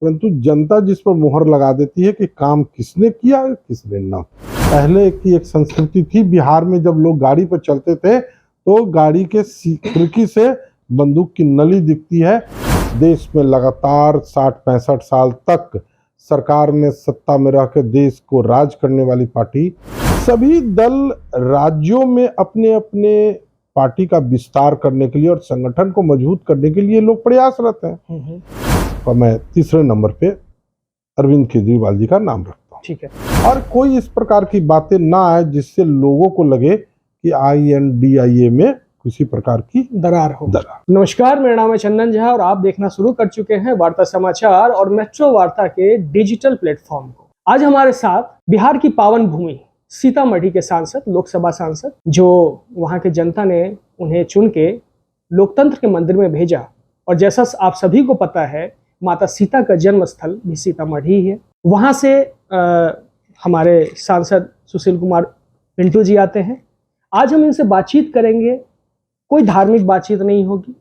परंतु जनता जिस पर मुहर लगा देती है कि काम किसने किया किसने ना। पहले की एक संस्कृति थी बिहार में, जब लोग गाड़ी पर चलते थे तो गाड़ी के खिड़की से बंदूक की नली दिखती है। देश में लगातार 60-65 साल तक सरकार में सत्ता में रहकर देश को राज करने वाली पार्टी, सभी दल राज्यों में अपने अपने पार्टी का विस्तार करने के लिए और संगठन को मजबूत करने के लिए लोग प्रयासरत हैं। और मैं तीसरे नंबर पे अरविंद केजरीवाल जी का नाम रखता हूँ। ठीक है। और कोई इस प्रकार की बातें ना आए जिससे लोगों को लगे कि INDIA में किसी प्रकार की दरार हो। नमस्कार, मेरा नाम है चंदन झा और आप देखना शुरू कर चुके हैं वार्ता समाचार और मेट्रो वार्ता के डिजिटल प्लेटफॉर्म को। आज हमारे साथ बिहार की पावन भूमि सीतामढ़ी के सांसद, लोकसभा सांसद, जो वहां के जनता ने उन्हें चुन के लोकतंत्र के मंदिर में भेजा, और जैसा आप सभी को पता है माता सीता का जन्म स्थल भी सीतामढ़ी है। वहां से हमारे सांसद सुशील कुमार पिंटू जी आते हैं। आज हम इनसे बातचीत करेंगे। कोई धार्मिक बातचीत नहीं होगी,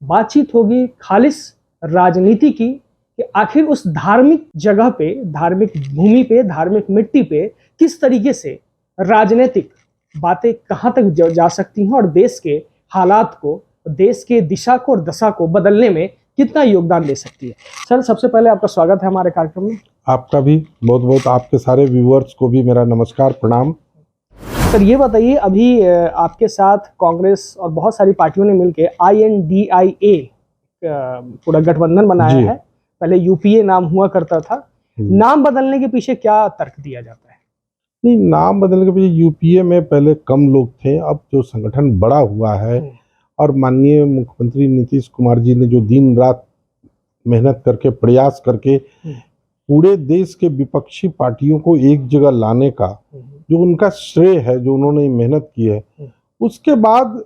बातचीत होगी खालिस राजनीति की, कि आखिर उस धार्मिक जगह पे, धार्मिक भूमि पे, धार्मिक मिट्टी पे किस तरीके से राजनीतिक बातें कहां तक जा सकती हैं और देश के हालात को, देश के दिशा को और दशा को बदलने में कितना योगदान दे सकती है। सर, सबसे पहले आपका स्वागत है हमारे कार्यक्रम में। आपका भी बहुत बहुत, आपके सारे व्यूअर्स को भी मेरा नमस्कार, प्रणाम। सर, ये बताइए, अभी आपके साथ कांग्रेस और बहुत सारी पार्टियों ने मिलकर INDIA पूरा गठबंधन बनाया है। पहले UPA नाम हुआ करता था। नाम बदलने के पीछे क्या तर्क दिया जाता है? नहीं, नाम बदलने के पीछे UPA में पहले कम लोग थे, अब जो संगठन बड़ा हुआ है और माननीय मुख्यमंत्री नीतीश कुमार जी ने जो दिन रात मेहनत करके, प्रयास करके पूरे देश के विपक्षी पार्टियों को एक जगह लाने का जो उनका श्रेय है, जो उन्होंने मेहनत की है, उसके बाद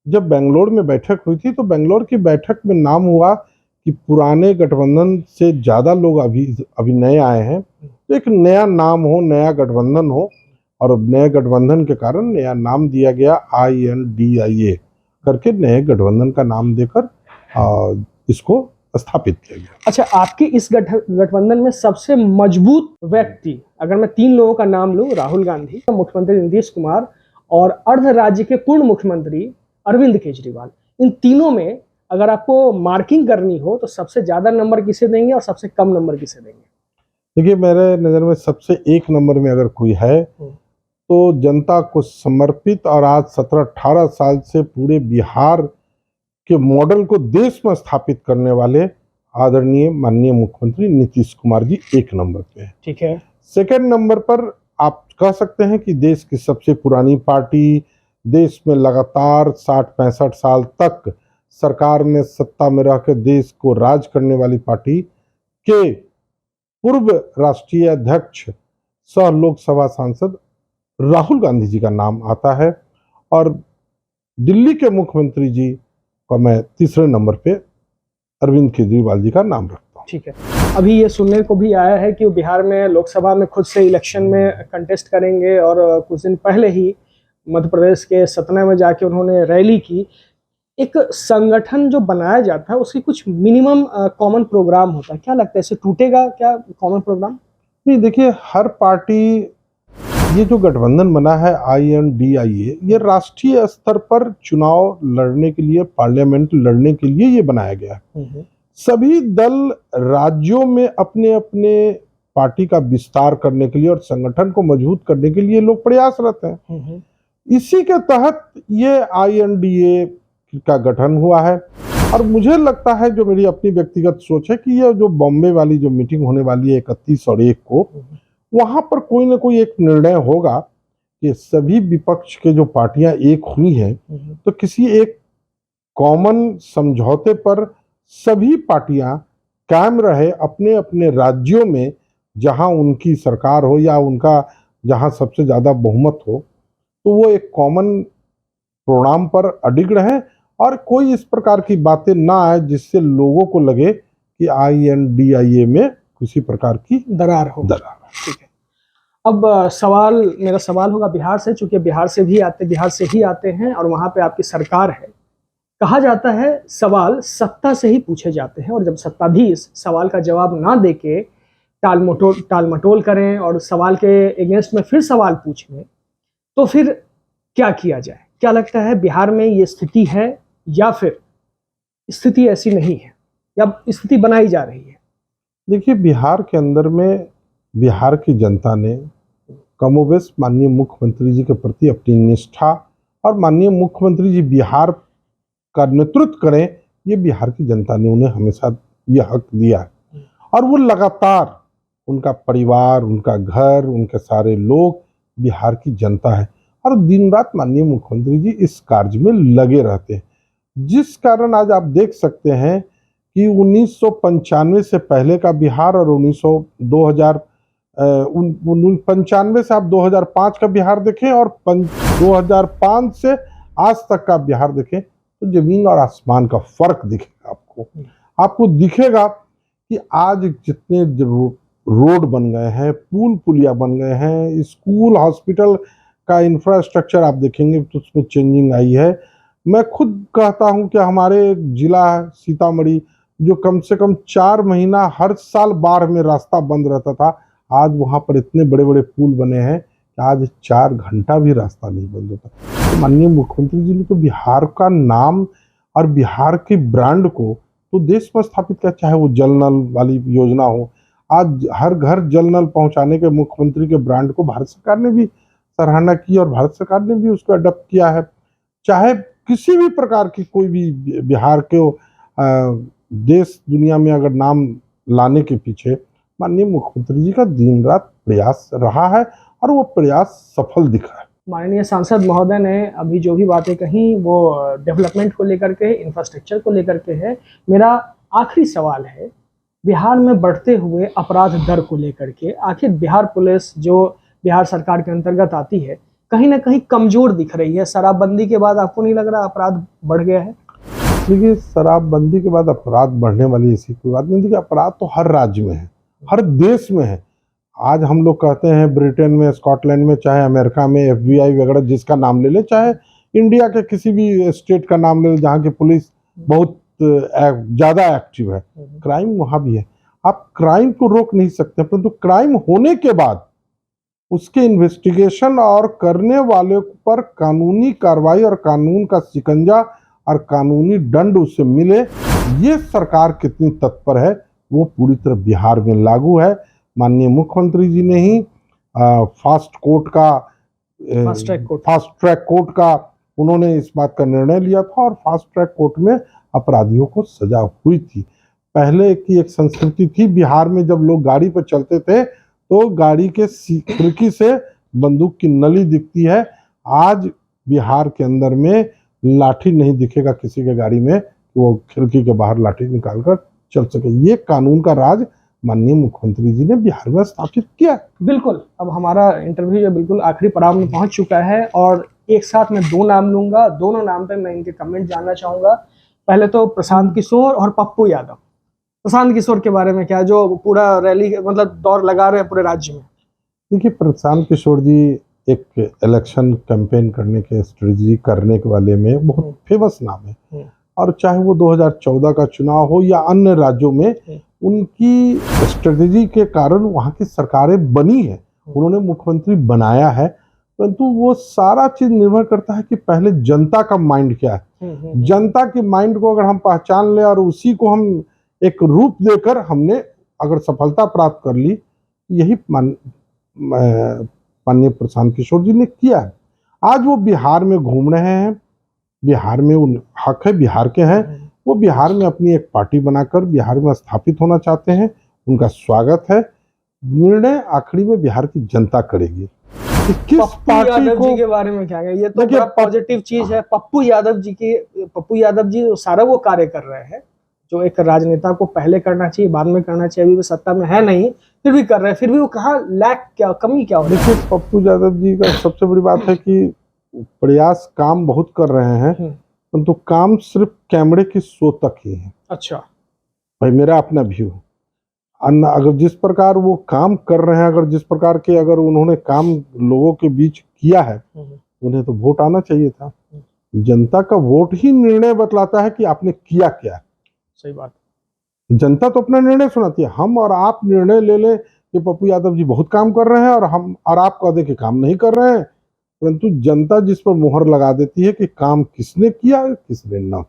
जब बेंगलोर में बैठक हुई थी तो बेंगलोर की बैठक में नाम हुआ कि पुराने गठबंधन से ज्यादा लोग अभी नए आए हैं, तो एक नया नाम हो, नया गठबंधन हो, और नए गठबंधन के कारण नया नाम दिया गया INDIA करके, नए गठबंधन का नाम देकर इसको स्थापित किया गया। अच्छा, आपके इस गठबंधन में सबसे मजबूत व्यक्ति, अगर मैं 3 लोगों का नाम लूं, राहुल गांधी, मुख्यमंत्री नीतीश कुमार और अर्ध राज्य के पूर्व मुख्यमंत्री अरविंद केजरीवाल, इन तीनों में अगर आपको मार्किंग करनी हो तो सबसे ज्यादा नंबर किसे देंगे और सबसे कम नंबर किसे देंगे? देखिए, मेरे नजर में सबसे 1 नंबर में अगर कोई है तो जनता को समर्पित और आज 17-18 साल से पूरे बिहार के मॉडल को देश में स्थापित करने वाले आदरणीय माननीय मुख्यमंत्री नीतीश कुमार जी 1 नंबर पे है। ठीक है। सेकंड नंबर पर आप कह सकते हैं कि देश की सबसे पुरानी पार्टी, देश में लगातार 60-65 साल तक सरकार में सत्ता में रहकर देश को राज करने वाली पार्टी के पूर्व राष्ट्रीय अध्यक्ष सह लोकसभा सांसद राहुल गांधी जी का नाम आता है। और दिल्ली के मुख्यमंत्री जी का मैं तीसरे नंबर पे अरविंद केजरीवाल जी का नाम रखता हूँ। ठीक है। अभी ये सुनने को भी आया है कि वो बिहार में लोकसभा में खुद से इलेक्शन में कंटेस्ट करेंगे, और कुछ दिन पहले ही मध्य प्रदेश के सतना में जाके उन्होंने रैली की। एक संगठन जो बनाया जाता है उसकी कुछ मिनिमम कॉमन प्रोग्राम होता है, क्या लगता है इससे टूटेगा क्या कॉमन प्रोग्राम? नहीं, देखिए, हर पार्टी, ये जो गठबंधन बना है INDIA, ये राष्ट्रीय स्तर पर चुनाव लड़ने के लिए, पार्लियामेंट लड़ने के लिए ये बनाया गया है। सभी दल राज्यों में अपने अपने पार्टी का विस्तार करने के लिए और संगठन को मजबूत करने के लिए लोग प्रयासरत हैं। इसी के तहत ये INDIA का गठन हुआ है। और मुझे लगता है, जो मेरी अपनी व्यक्तिगत सोच है, कि ये जो बॉम्बे वाली जो मीटिंग होने वाली है 31 और 1 को, वहां पर कोई ना कोई एक निर्णय होगा कि सभी विपक्ष के जो पार्टियां एक हुई हैं, तो किसी एक कॉमन समझौते पर सभी पार्टियां कायम रहे अपने अपने राज्यों में, जहां उनकी सरकार हो या उनका जहां सबसे ज्यादा बहुमत हो, तो वो एक कॉमन प्रोग्राम पर अडिग रहे और कोई इस प्रकार की बातें ना आए जिससे लोगों को लगे कि INDIA में किसी प्रकार की दरार हो। ठीक है। अब मेरा सवाल होगा बिहार से, चूंकि बिहार से ही आते हैं और वहां पे आपकी सरकार है। कहा जाता है सवाल सत्ता से ही पूछे जाते हैं, और जब सत्ताधीश सवाल का जवाब ना देके टाल मटोल करें और सवाल के अगेंस्ट में फिर सवाल पूछें, तो फिर क्या किया जाए? क्या लगता है बिहार में ये स्थिति है, या फिर स्थिति ऐसी नहीं है, या स्थिति बनाई जा रही है? देखिए, बिहार के अंदर में बिहार की जनता ने कमोबेश माननीय मुख्यमंत्री जी के प्रति अपनी निष्ठा, और माननीय मुख्यमंत्री जी बिहार का नेतृत्व करें, ये बिहार की जनता ने उन्हें हमेशा ये हक दिया है। और वो लगातार, उनका परिवार, उनका घर, उनके सारे लोग बिहार की जनता है, और दिन रात माननीय मुख्यमंत्री जी इस कार्य में लगे रहते हैं। जिस कारण आज आप देख सकते हैं कि 1995 से पहले का बिहार और 1995 से आप 2005 का बिहार देखें, और 2005 से आज तक का बिहार देखें, तो जमीन और आसमान का फर्क दिखेगा आपको। आपको दिखेगा कि आज जितने रोड बन गए हैं, पुल पुलिया बन गए हैं, स्कूल हॉस्पिटल का इंफ्रास्ट्रक्चर आप देखेंगे तो उसमें चेंजिंग आई है। मैं खुद कहता हूं कि हमारे जिला सीतामढ़ी, जो कम से कम 4 महीना हर साल बाढ़ में रास्ता बंद रहता था, आज वहां पर इतने बड़े बड़े पुल बने हैं कि आज 4 घंटा भी रास्ता नहीं बंद होता। तो माननीय मुख्यमंत्री जी ने तो बिहार का नाम और बिहार के ब्रांड को तो देश में स्थापित किया, चाहे वो जल नल वाली योजना हो। आज हर घर जल नल पहुंचाने के मुख्यमंत्री के ब्रांड को भारत सरकार ने भी सराहना की, और भारत सरकार ने भी उसको अडॉप्ट किया है। चाहे किसी भी प्रकार की कोई भी बिहार के देश दुनिया में अगर नाम लाने के पीछे माननीय मुख्यमंत्री जी का दिन रात प्रयास रहा है, और वो प्रयास सफल दिखा है। माननीय सांसद महोदय ने अभी जो भी बातें कही वो डेवलपमेंट को लेकर के, इंफ्रास्ट्रक्चर को लेकर के है। मेरा आखिरी सवाल है बिहार में बढ़ते हुए अपराध दर को लेकर के। आखिर बिहार पुलिस जो बिहार सरकार के अंतर्गत आती है, कहीं ना कहीं कमजोर दिख रही है। शराबबंदी के बाद आपको नहीं लग रहा अपराध बढ़ गया है? देखिए, शराबबंदी के बाद अपराध बढ़ने वाली ऐसी कोई बात नहीं। देखिए, अपराध तो हर राज्य में है, हर देश में है। आज हम लोग कहते हैं ब्रिटेन में, स्कॉटलैंड में, चाहे अमेरिका में FBI वगैरह जिसका नाम ले ले, चाहे इंडिया के किसी भी स्टेट का नाम ले ले जहाँ की पुलिस बहुत ज़्यादा एक्टिव है, क्राइम वहाँ भी है। आप क्राइम को रोक नहीं सकते, परंतु क्राइम होने के बाद उसके इन्वेस्टिगेशन और करने वाले पर कानूनी कार्रवाई और कानून का शिकंजा और कानूनी दंड उसे मिले, ये सरकार कितनी तत्पर है वो पूरी तरह बिहार में लागू है। माननीय मुख्यमंत्री जी ने ही फास्ट ट्रैक कोर्ट का उन्होंने इस बात का निर्णय लिया था, और फास्ट ट्रैक कोर्ट में अपराधियों को सजा हुई थी। पहले की एक संस्कृति थी बिहार में, जब लोग गाड़ी पर चलते थे तो गाड़ी के खिड़की से बंदूक की नली दिखती है। आज बिहार के अंदर में लाठी नहीं दिखेगा किसी के गाड़ी में, वो खिड़की के बाहर लाठी निकालकर चल सके। ये कानून का राज माननीय मुख्यमंत्री जी ने बिहार में स्थापित किया। बिल्कुल। अब हमारा इंटरव्यू जो बिल्कुल आखिरी पड़ाव में पहुंच चुका है, और एक साथ मैं 2 नाम लूंगा, दोनों नाम पे मैं इनके कमेंट जानना चाहूंगा। पहले तो प्रशांत किशोर और पप्पू यादव। प्रशांत किशोर के बारे में क्या, जो पूरा रैली मतलब दौड़ लगा रहे हैं पूरे राज्य में? देखिए, प्रशांत किशोर जी एक इलेक्शन कैंपेन करने के स्ट्रेटजी करने के वाले में बहुत फेमस नाम है, और चाहे वो 2014 का चुनाव हो या अन्य राज्यों में, उनकी स्ट्रेटजी के कारण वहाँ की सरकारें बनी है, उन्होंने मुख्यमंत्री बनाया है। परंतु वो सारा चीज निर्भर करता है कि पहले जनता का माइंड क्या है। जनता के माइंड को अगर हम पहचान ले और उसी को हम एक रूप देकर हमने अगर सफलता प्राप्त कर ली, यही माननीय प्रशांत किशोर जी ने किया है। आज वो बिहार में घूम रहे हैं, बिहार में उन हक है, बिहार के हैं, वो बिहार में अपनी एक पार्टी बनाकर बिहार में स्थापित होना चाहते हैं। उनका स्वागत है। निर्णय आखिरी में बिहार की जनता करेगी कि किस पार्टी को। जी के बारे में क्या है? ये तो बड़ा पॉजिटिव चीज है। पप्पू यादव जी सारा वो कार्य कर रहे हैं जो एक राजनेता को पहले करना चाहिए, बाद में करना चाहिए। अभी वो सत्ता में है नहीं, फिर भी कर रहे हैं। फिर भी वो कहाँ कमी क्या हो रही है? देखिए, पप्पू यादव जी का सबसे बड़ी बात है कि प्रयास काम बहुत कर रहे हैं, परंतु काम सिर्फ कैमरे की शो तक ही है। अच्छा भाई, मेरा अपना व्यू है। अगर जिस प्रकार वो काम कर रहे हैं, अगर जिस प्रकार के अगर उन्होंने काम लोगों के बीच किया है, उन्हें तो वोट आना चाहिए था। जनता का वोट ही निर्णय बतलाता है कि आपने किया क्या। सही बात। जनता तो अपना निर्णय सुनाती है। हम और आप निर्णय ले लें कि पप्पू यादव जी बहुत काम कर रहे हैं और हम और आप कह दें कि काम नहीं कर रहे हैं, परंतु जनता जिस पर मुहर लगा देती है कि काम किसने किया किसने ना,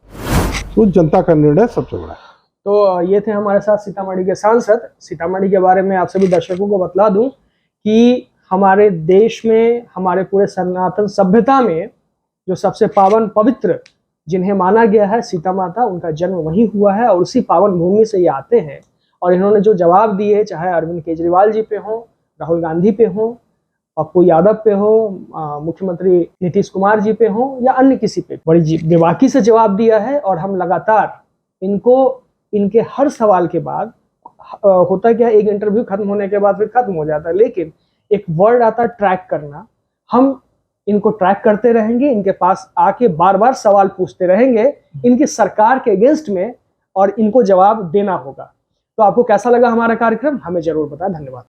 तो जनता का निर्णय सबसे बड़ा है। तो ये थे हमारे साथ सीतामढ़ी के सांसद। सीतामढ़ी के बारे में आप सभी दर्शकों को बतला दूं कि हमारे देश में, हमारे पूरे सनातन सभ्यता में जो सबसे पावन पवित्र जिन्हें माना गया है सीता माता, उनका जन्म वहीं हुआ है और उसी पावन भूमि से ये आते हैं। और इन्होंने जो जवाब दिए, चाहे अरविंद केजरीवाल जी पे हो, राहुल गांधी पे हो, पप्पू यादव पे हो, मुख्यमंत्री नीतीश कुमार जी पे हो या अन्य किसी पे, बड़ी बेबाकी से जवाब दिया है। और हम लगातार इनको इनके हर सवाल के बाद, होता क्या है, एक इंटरव्यू खत्म होने के बाद फिर खत्म हो जाता है, लेकिन एक वर्ड आता है ट्रैक करना। हम इनको ट्रैक करते रहेंगे, इनके पास आके बार बार सवाल पूछते रहेंगे इनकी सरकार के अगेंस्ट में, और इनको जवाब देना होगा। तो आपको कैसा लगा हमारा कार्यक्रम, हमें जरूर बताएं। धन्यवाद।